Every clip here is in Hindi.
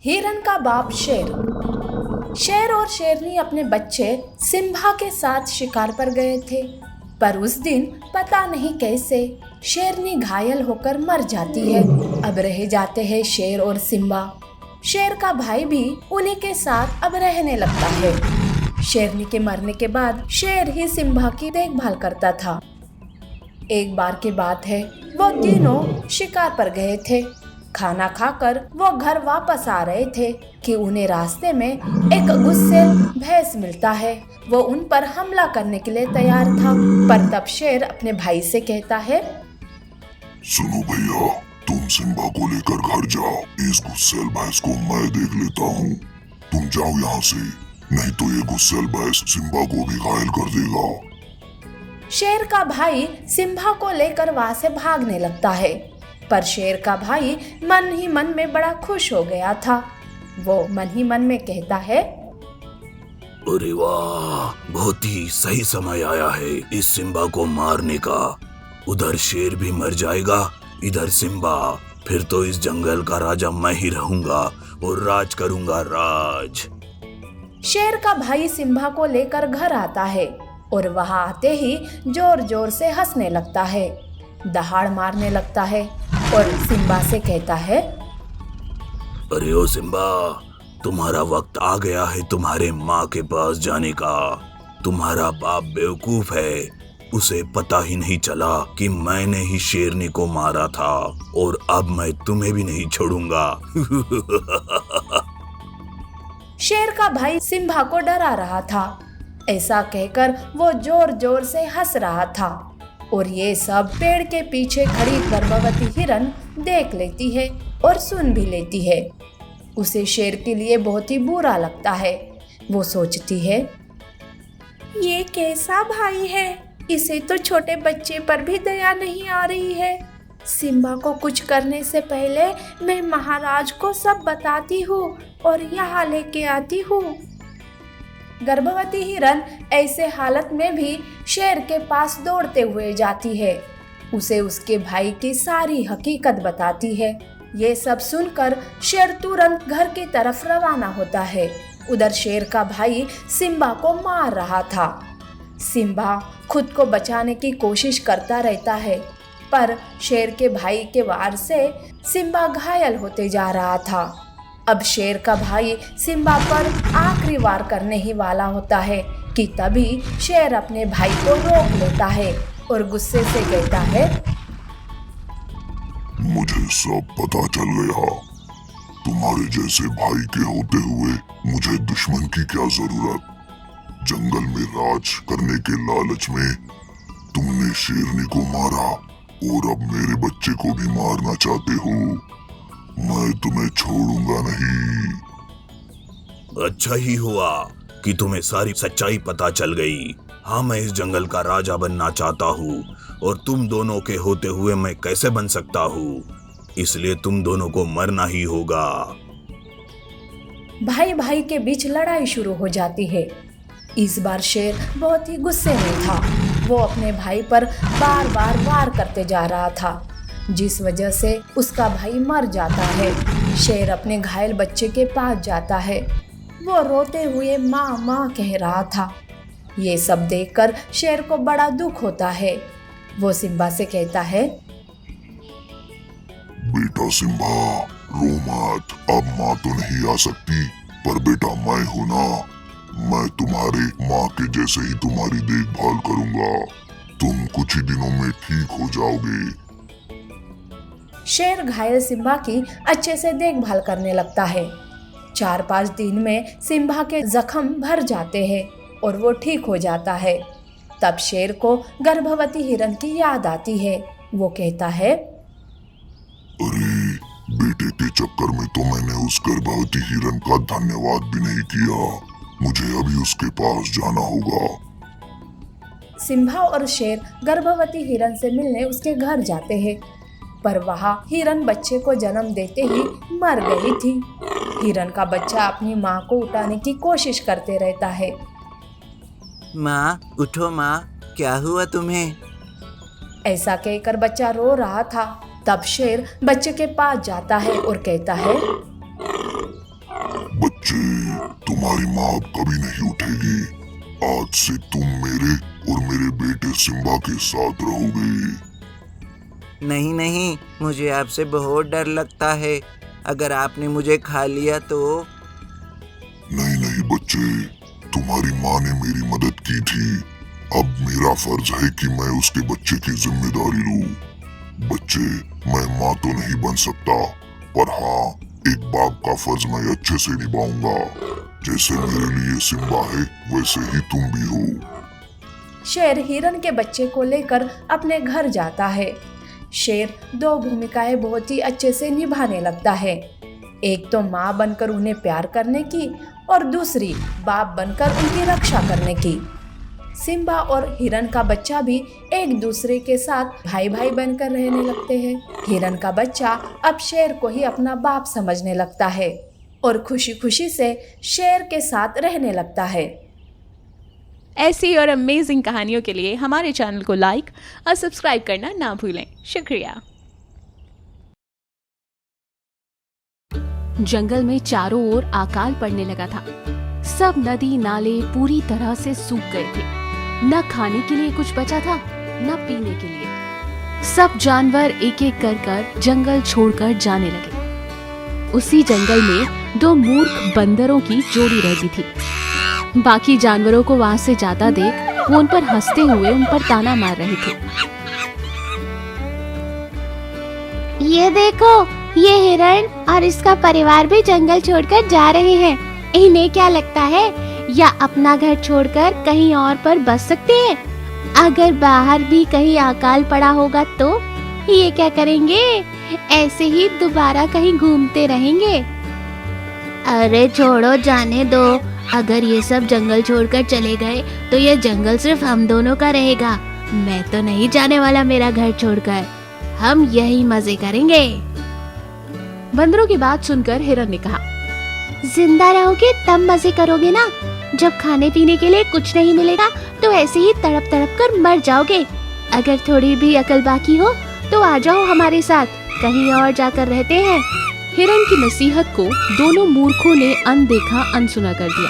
हिरन का बाप शेर। शेर और शेरनी अपने बच्चे सिम्बा के साथ शिकार पर गए थे, पर उस दिन पता नहीं कैसे शेरनी घायल होकर मर जाती है। अब रह जाते हैं शेर और सिम्बा। शेर का भाई भी उन्हीं के साथ अब रहने लगता है। शेरनी के मरने के बाद शेर ही सिम्बा की देखभाल करता था। एक बार की बात है, वो तीनों शिकार पर गए थे। खाना खाकर वो घर वापस आ रहे थे कि उन्हें रास्ते में एक गुस्सैल भैंस मिलता है। वो उन पर हमला करने के लिए तैयार था, पर तब शेर अपने भाई से कहता है, सुनो भैया, तुम सिम्बा को लेकर घर जाओ। इस गुस्सैल भैंस को मैं देख लेता हूँ। तुम जाओ यहाँ से, नहीं तो ये गुस्सैल भैंस सिम्बा को भी घायल कर देगा। शेर का भाई सिम्बा को लेकर वहाँ से भागने लगता है, पर शेर का भाई मन ही मन में बड़ा खुश हो गया था। वो मन ही मन में कहता है, अरे वाह, बहुत ही सही समय आया है इस सिम्बा को मारने का। उधर शेर भी मर जाएगा, इधर सिम्बा। फिर तो इस जंगल का राजा मैं ही रहूंगा और राज करूंगा, राज। शेर का भाई सिम्बा को लेकर घर आता है और वहां आते ही जोर जोर से हंसने लगता है, दहाड़ मारने लगता है और सिम्बा से कहता है, अरे ओ सिम्बा, तुम्हारा वक्त आ गया है तुम्हारे माँ के पास जाने का। तुम्हारा बाप बेवकूफ है, उसे पता ही नहीं चला कि मैंने ही शेरनी को मारा था, और अब मैं तुम्हें भी नहीं छोड़ूंगा। शेर का भाई सिम्बा को डरा रहा था। ऐसा कहकर वो जोर जोर से हंस रहा था और ये सब पेड़ के पीछे खड़ी गर्भवती हिरन देख लेती है और सुन भी लेती है। उसे शेर के लिए बहुत ही बुरा लगता है। वो सोचती है, ये कैसा भाई है, इसे तो छोटे बच्चे पर भी दया नहीं आ रही है। सिम्बा को कुछ करने से पहले मैं महाराज को सब बताती हूँ और यहाँ लेके आती हूँ। गर्भवती हिरन ऐसे हालत में भी शेर के पास दौड़ते हुए जाती है। उसे उसके भाई की सारी हकीकत बताती है। ये सब सुनकर शेर तुरंत घर की तरफ रवाना होता है। उधर शेर का भाई सिम्बा को मार रहा था। सिम्बा खुद को बचाने की कोशिश करता रहता है, पर शेर के भाई के वार से सिम्बा घायल होते जा रहा था। अब शेर का भाई सिम्बा पर आखिरी वार करने ही वाला होता है कि तभी शेर अपने भाई को रोक लेता है और गुस्से से कहता है, मुझे सब पता चल गया। तुम्हारे जैसे भाई के होते हुए मुझे दुश्मन की क्या जरूरत। जंगल में राज करने के लालच में तुमने शेरनी को मारा और अब मेरे बच्चे को भी मारना चाहते हो। मैं तुम्हें छोड़ूंगा नहीं। अच्छा ही हुआ कि तुम्हें सारी सच्चाई पता चल गई। हाँ, मैं इस जंगल का राजा बनना चाहता हूँ, और तुम दोनों के होते हुए मैं कैसे बन सकता हूँ, इसलिए तुम दोनों को मरना ही होगा। भाई भाई के बीच लड़ाई शुरू हो जाती है। इस बार शेर बहुत ही गुस्से में था। वो अपने भाई पर बार बार वार करते जा रहा था, जिस वजह से उसका भाई मर जाता है। शेर अपने घायल बच्चे के पास जाता है। वो रोते हुए माँ माँ कह रहा था। ये सब देखकर शेर को बड़ा दुख होता है। वो सिम्बा से कहता है, बेटा सिम्बा, रो मत। अब माँ तो नहीं आ सकती, पर बेटा मैं हूँ ना। मैं तुम्हारे माँ के जैसे ही तुम्हारी देखभाल करूंगा। तुम कुछ ही दिनों में ठीक हो जाओगे। शेर घायल सिम्बा की अच्छे से देखभाल करने लगता है। 4-5 दिन में सिम्बा के जख्म भर जाते हैं और वो ठीक हो जाता है। तब शेर को गर्भवती हिरन की याद आती है। वो कहता है, अरे, बेटे के चक्कर में तो मैंने उस गर्भवती हिरन का धन्यवाद भी नहीं किया। मुझे अभी उसके पास जाना होगा। सिम्बा और शेर गर्भवती हिरन से मिलने उसके घर जाते हैं, पर वहाँ हिरन बच्चे को जन्म देते ही मर गई थी। हिरन का बच्चा अपनी माँ को उठाने की कोशिश करते रहता है। माँ, उठो माँ, क्या हुआ तुम्हें? ऐसा कहकर बच्चा रो रहा था। तब शेर बच्चे के पास जाता है और कहता है, बच्चे, तुम्हारी माँ अब कभी नहीं उठेगी। आज से तुम मेरे और मेरे बेटे सिम्बा के साथ रहोगे। नहीं नहीं, मुझे आपसे बहुत डर लगता है। अगर आपने मुझे खा लिया तो? नहीं नहीं बच्चे, तुम्हारी माँ ने मेरी मदद की थी। अब मेरा फर्ज है कि मैं उसके बच्चे की जिम्मेदारी लूं। बच्चे, मैं माँ तो नहीं बन सकता, पर हाँ, एक बाप का फर्ज मैं अच्छे से निभाऊंगा। जैसे मेरे लिए सिम्बा है, वैसे ही तुम भी हो। शेर हिरन के बच्चे को लेकर अपने घर जाता है। शेर दो भूमिकाएं बहुत ही अच्छे से निभाने लगता है। एक तो माँ बनकर उन्हें प्यार करने की और दूसरी बाप बनकर उनकी रक्षा करने की। सिम्बा और हिरन का बच्चा भी एक दूसरे के साथ भाई भाई बनकर रहने लगते हैं। हिरन का बच्चा अब शेर को ही अपना बाप समझने लगता है और खुशी खुशी से शेर के साथ रहने लगता है। ऐसी और अमेजिंग कहानियों के लिए हमारे चैनल को लाइक और सब्सक्राइब करना ना भूलें। शुक्रिया। जंगल में चारों ओर अकाल पड़ने लगा था। सब नदी नाले पूरी तरह से सूख गए थे। न खाने के लिए कुछ बचा था, न पीने के लिए। सब जानवर एक एक कर जंगल छोड़कर जाने लगे। उसी जंगल में दो मूर्ख बंदरों की जोड़ी रहती थी। बाकी जानवरों को वहां से जाता देख वो उन पर हंसते हुए उन पर ताना मार रहे थे। ये देखो, ये हिरण और इसका परिवार भी जंगल छोड़कर जा रहे हैं। इन्हें क्या लगता है या अपना घर छोड़कर कहीं और पर बस सकते हैं? अगर बाहर भी कहीं अकाल पड़ा होगा तो ये क्या करेंगे? ऐसे ही दोबारा कहीं घूमते रहेंगे। अरे छोड़ो, जाने दो। अगर ये सब जंगल छोड़कर चले गए तो ये जंगल सिर्फ हम दोनों का रहेगा। मैं तो नहीं जाने वाला मेरा घर छोड़कर। हम यही मजे करेंगे। बंदरों की बात सुनकर हिरन ने कहा, जिंदा रहोगे तब मजे करोगे ना। जब खाने पीने के लिए कुछ नहीं मिलेगा तो ऐसे ही तड़प तड़प कर मर जाओगे। अगर थोड़ी भी अकल बाकी हो तो आ जाओ हमारे साथ, कहीं और जाकर रहते हैं। हिरन की नसीहत को दोनों मूर्खों ने अनदेखा अनसुना कर दिया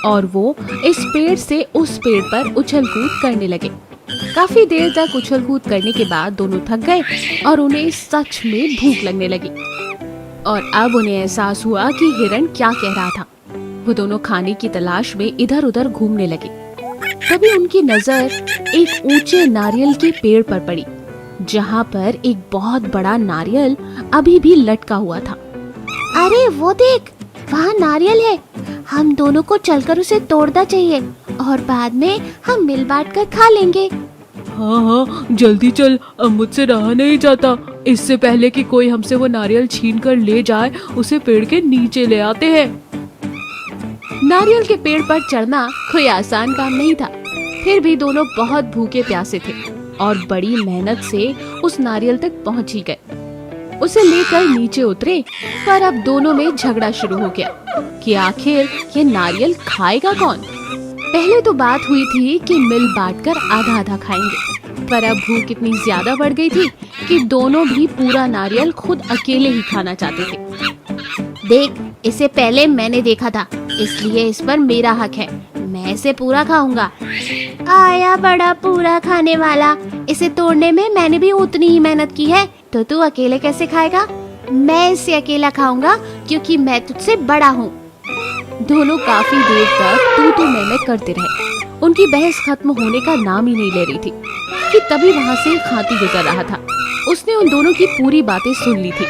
और वो इस पेड़ से उस पेड़ पर उछल कूद करने लगे। काफी देर तक उछल कूद करने के बाद दोनों थक गए और उन्हें सच में भूख लगने लगी। और अब उन्हें एहसास हुआ कि हिरन क्या कह रहा था। वो दोनों खाने की तलाश में इधर उधर घूमने लगे। तभी उनकी नजर एक ऊंचे नारियल के पेड़ पर पड़ी, जहाँ पर एक बहुत बड़ा नारियल अभी भी लटका हुआ था। अरे वो देख, वहाँ नारियल है। हम दोनों को चलकर उसे तोड़ना चाहिए और बाद में हम मिल बांट कर खा लेंगे। हाँ हाँ, जल्दी चल, अब मुझसे रहा नहीं जाता। इससे पहले कि कोई हमसे वो नारियल छीन कर ले जाए, उसे पेड़ के नीचे ले आते हैं। नारियल के पेड़ पर चढ़ना कोई आसान काम नहीं था। फिर भी दोनों बहुत भूखे प्यासे थे और बड़ी मेहनत से उस नारियल तक पहुंच ही गए। उसे लेकर नीचे उतरे, पर अब दोनों में झगड़ा शुरू हो गया कि आखिर ये नारियल खाएगा कौन। पहले तो बात हुई थी कि मिल बांटकर आधा आधा खाएंगे, पर अब भूख इतनी ज्यादा बढ़ गई थी कि दोनों भी पूरा नारियल खुद अकेले ही खाना चाहते थे। देख, इसे पहले मैंने देखा था, इसलिए इस पर मेरा हक है। मैं इसे पूरा खाऊंगा। आया बड़ा पूरा खाने वाला। इसे तोड़ने में मैंने भी उतनी ही मेहनत की है, तो तू अकेले कैसे खाएगा? मैं इसे अकेला खाऊंगा क्योंकि मैं तुझसे बड़ा हूँ। दोनों काफी देर तक तू मैं करते रहे। उनकी बहस खत्म होने का नाम ही नहीं ले रही थी कि तभी वहाँ से एक हाथी गुजर रहा था। उसने उन दोनों की पूरी बातें सुन ली थी।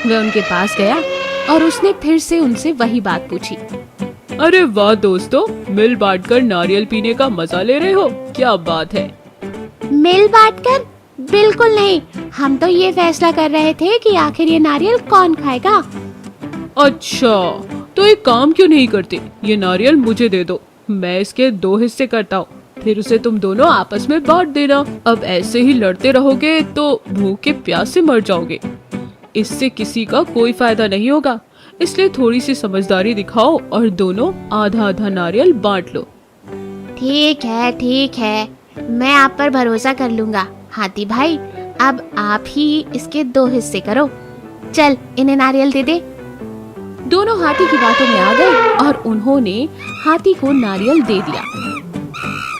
वह उनके पास गया और उसने फिर से उनसे वही बात पूछी। अरे वाह दोस्तों, मिल बांटकर नारियल पीने का मजा ले रहे हो, क्या बात है। मिल बांटकर? बिल्कुल नहीं। हम तो ये फैसला कर रहे थे कि आखिर ये नारियल कौन खाएगा। अच्छा, तो एक काम क्यों नहीं करते, ये नारियल मुझे दे दो, मैं इसके 2 हिस्से करता हूँ, फिर उसे तुम दोनों आपस में बांट देना। अब ऐसे ही लड़ते रहोगे तो भूख के प्यास से मर जाओगे। इससे किसी का कोई फायदा नहीं होगा, इसलिए थोड़ी सी समझदारी दिखाओ और दोनों आधा आधा नारियल बांट लो। ठीक है, मैं आप पर भरोसा कर लूंगा। हाथी भाई, अब आप ही इसके 2 हिस्से करो। चल इन्हें नारियल दे दे। दोनों हाथी की बातों में आ गए और उन्होंने हाथी को नारियल दे दिया।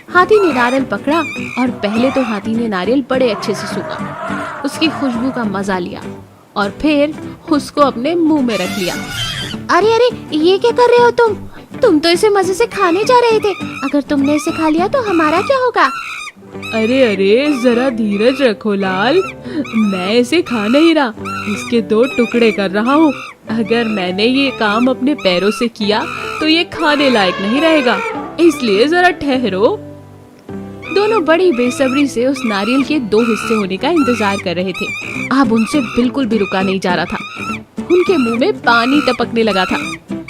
हाथी ने नारियल पकड़ा और पहले तो हाथी ने नारियल बड़े अच्छे से सूंघा, उसकी खुशबू का मजा लिया और फिर उसको अपने मुंह में रख लिया। अरे अरे, ये क्या कर रहे हो तुम तो इसे मजे से खाने जा रहे थे। अगर तुमने इसे खा लिया तो हमारा क्या होगा? अरे अरे, जरा धीरज रखो लाल, मैं इसे खा नहीं रहा, इसके 2 टुकड़े कर रहा हूँ। अगर मैंने ये काम अपने पैरों से किया तो ये खाने लायक नहीं रहेगा, इसलिए जरा ठहरो। दोनों बड़ी बेसब्री से उस नारियल के 2 हिस्से होने का इंतजार कर रहे थे। अब उनसे बिल्कुल भी रुका नहीं जा रहा था। उनके मुंह में पानी टपकने लगा था।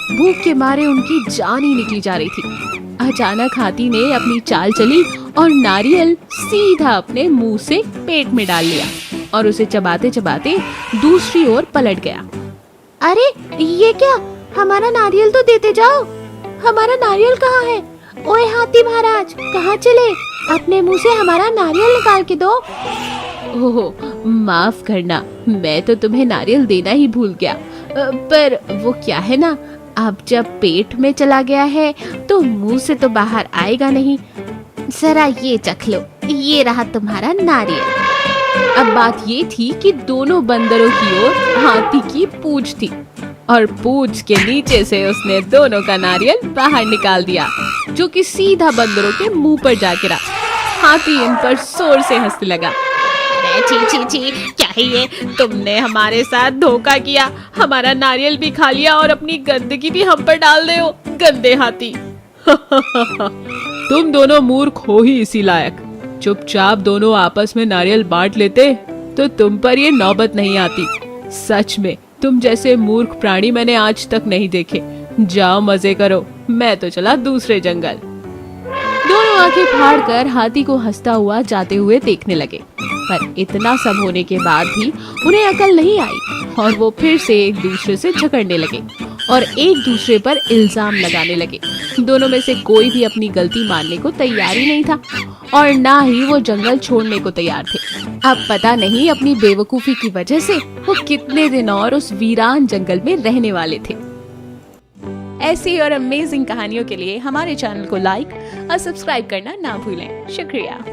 भूख के मारे उनकी जान ही निकली जा रही थी। अचानक हाथी ने अपनी चाल चली और नारियल सीधा अपने मुंह से पेट में डाल लिया और उसे चबाते चबाते दूसरी ओर पलट गया। अरे ये क्या? हमारा नारियल तो देते जाओ। हमारा नारियल कहाँ है? ओए हाथी महाराज, कहाँ चले? अपने मुंह से हमारा नारियल निकाल के दो। ओह, माफ करना, मैं तो तुम्हें नारियल देना ही भूल गया। पर वो क्या है ना, अब जब पेट में चला गया है तो मुंह से तो बाहर आएगा नहीं। जरा ये चख लो, ये रहा तुम्हारा नारियल। अब बात ये थी कि दोनों बंदरों की ओर हाथी की पूंछ थी और पूंछ के नीचे से उसने दोनों का नारियल बाहर निकाल दिया, जो कि सीधा बंदरों के मुंह पर जा गिरा। हाथी इन पर जोर से हंसने लगा। छी छी छी, क्या है ये? तुमने हमारे साथ धोखा किया, हमारा नारियल भी खा लिया और अपनी गंदगी भी हम पर डाल दे हो, गंदे हाथी। तुम दोनों मूर्ख हो ही इसी लायक। चुपचाप दोनों आपस में नारियल बांट लेते तो तुम पर ये नौबत नहीं आती। सच में तुम जैसे मूर्ख प्राणी मैंने आज तक नहीं देखे। जाओ मजे करो, मैं तो चला दूसरे जंगल। दोनों आंखें फाड़कर हाथी को हंसता हुआ जाते हुए देखने लगे, पर इतना सब होने के बाद भी उन्हें अकल नहीं आई और वो फिर से एक दूसरे से झगड़ने लगे और एक दूसरे पर इल्जाम लगाने लगे। दोनों में से कोई भी अपनी गलती मानने को तैयार ही नहीं था और ना ही वो जंगल छोड़ने को तैयार थे। अब पता नहीं अपनी बेवकूफी की वजह से वो कितने दिन और उस वीरान जंगल में रहने वाले थे। ऐसी और अमेजिंग कहानियों के लिए हमारे चैनल को लाइक और सब्सक्राइब करना ना भूलें। शुक्रिया।